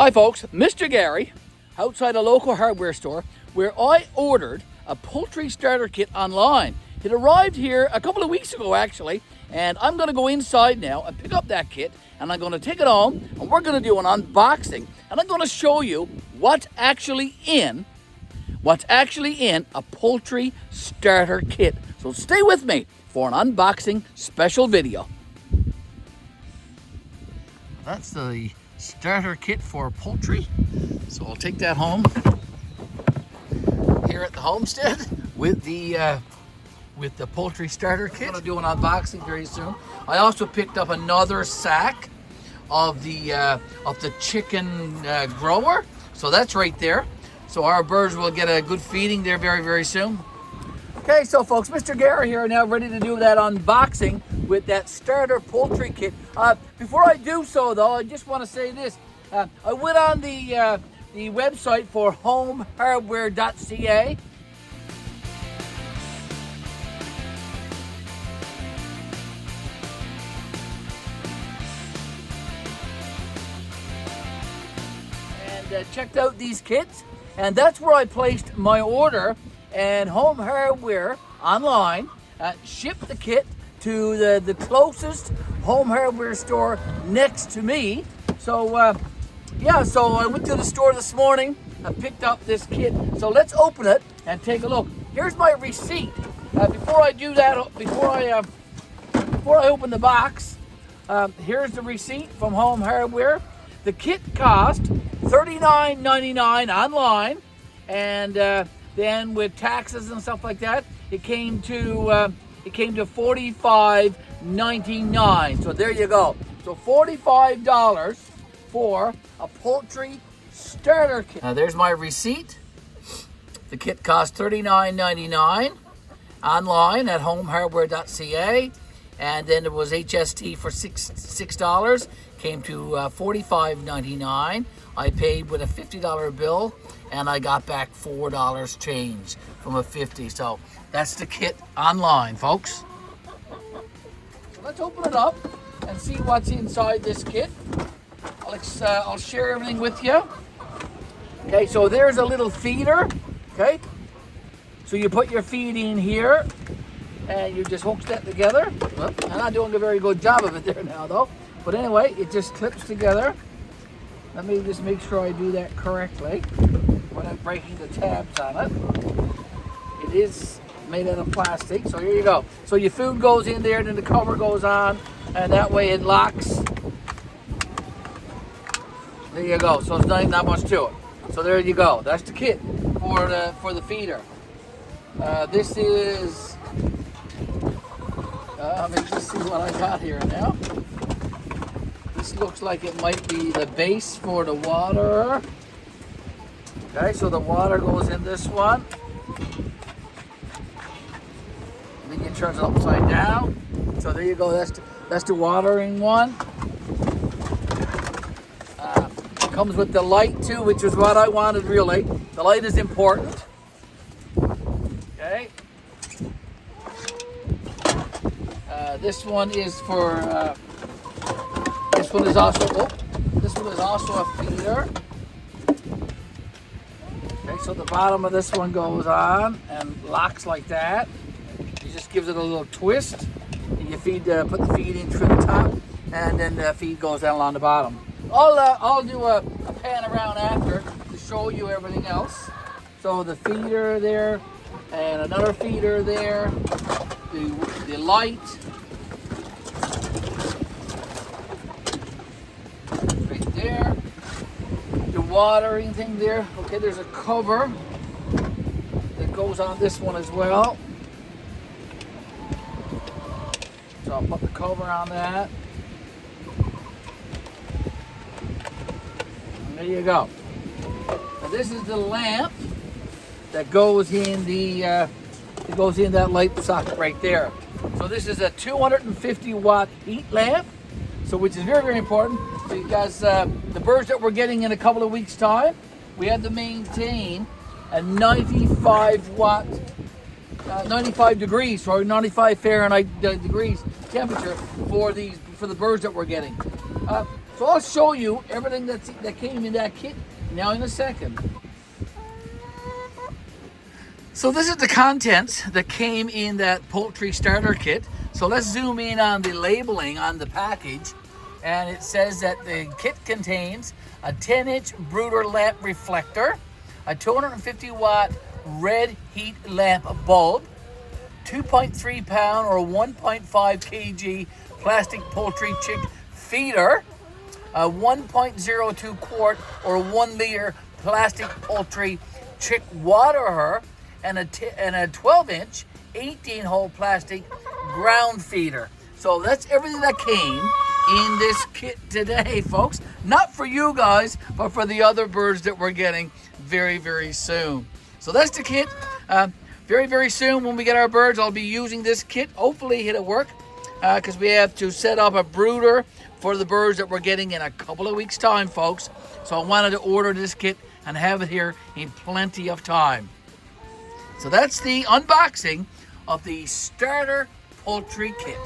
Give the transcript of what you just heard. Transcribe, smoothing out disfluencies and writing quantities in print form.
Hi folks, Mr. Garry, outside a local hardware store where I ordered a poultry starter kit online. It arrived here a couple of weeks ago actually, and I'm going to go inside now and pick up that kit, and I'm going to take it home and we're going to do an unboxing, and I'm going to show you what's actually in a poultry starter kit. So stay with me for an unboxing special video. That's the starter kit for poultry. So I'll take that home here at the homestead with the poultry starter kit. I'm gonna do an unboxing very soon. I also picked up another sack of the chicken grower. So that's right there. So our birds will get a good feeding there very, very soon. Okay, so folks, Mr. Garry here, now ready to do that unboxing with that starter poultry kit. Before I do so though, I just want to say this. I went on the website for homehardware.ca. And checked out these kits, and that's where I placed my order. And Home Hardware online shipped the kit to the closest home hardware store next to me. So yeah, so I went to the store this morning. I picked up this kit. So let's open it and take a look. Here's my receipt. Before I do that, before I open the box, here's the receipt from Home Hardware. The kit cost $39.99 online, and then with taxes and stuff like that, it came to $45.99. So there you go. So $45 for a poultry starter kit. Now there's my receipt. The kit cost $39.99 online at homehardware.ca, and then it was HST for $6. Came to $45.99. I paid with a $50 bill, and I got back $4 change from a $50. So that's the kit online, folks. Let's open it up and see what's inside this kit. I'll share everything with you. Okay, so there's a little feeder. Okay, so you put your feed in here, and you just hook that together. Well, I'm not doing a very good job of it there now, though. But anyway, it just clips together. Let me just make sure I do that correctly without breaking the tabs on it. It is made out of plastic, so here you go. So your food goes in there, and then the cover goes on, and that way it locks. There you go. So it's not much to it. So there you go. That's the kit for the feeder. This is. Let me just see what I got here now. This looks like it might be the base for the water. Okay, so the water goes in this one. And then you turn it upside down. So there you go. That's the watering one. It comes with the light too, which is what I wanted really. The light is important. Okay. This one is for. This one is also a feeder. Okay, so the bottom of this one goes on and locks like that. You just gives it a little twist. And you put the feed in through the top, and then the feed goes down along the bottom. I'll do a pan around after to show you everything else. So the feeder there, and another feeder there. The light. There, the watering thing there. Okay, there's a cover that goes on this one as well. So I'll put the cover on that. And there you go. Now this is the lamp that goes in that light socket right there. So this is a 250 watt heat lamp. So which is very, very important, because the birds that we're getting in a couple of weeks' time, we have to maintain a 95 degrees, or 95 Fahrenheit degrees temperature for the birds that we're getting. So I'll show you everything that came in that kit now in a second. So this is the contents that came in that poultry starter kit. So let's zoom in on the labeling on the package. And it says that the kit contains a 10-inch brooder lamp reflector, a 250 watt red heat lamp bulb, 2.3 pound or 1.5 kg plastic poultry chick feeder, a 1.02 quart or 1 liter plastic poultry chick waterer, and a 12-inch 18-hole plastic ground feeder. So that's everything that came in this kit today, folks. Not for you guys, but for the other birds that we're getting very, very soon. So that's the kit. Very, very soon when we get our birds, I'll be using this kit. Hopefully it'll work, because we have to set up a brooder for the birds that we're getting in a couple of weeks' time, folks. So I wanted to order this kit and have it here in plenty of time. So that's the unboxing of the starter poultry kit.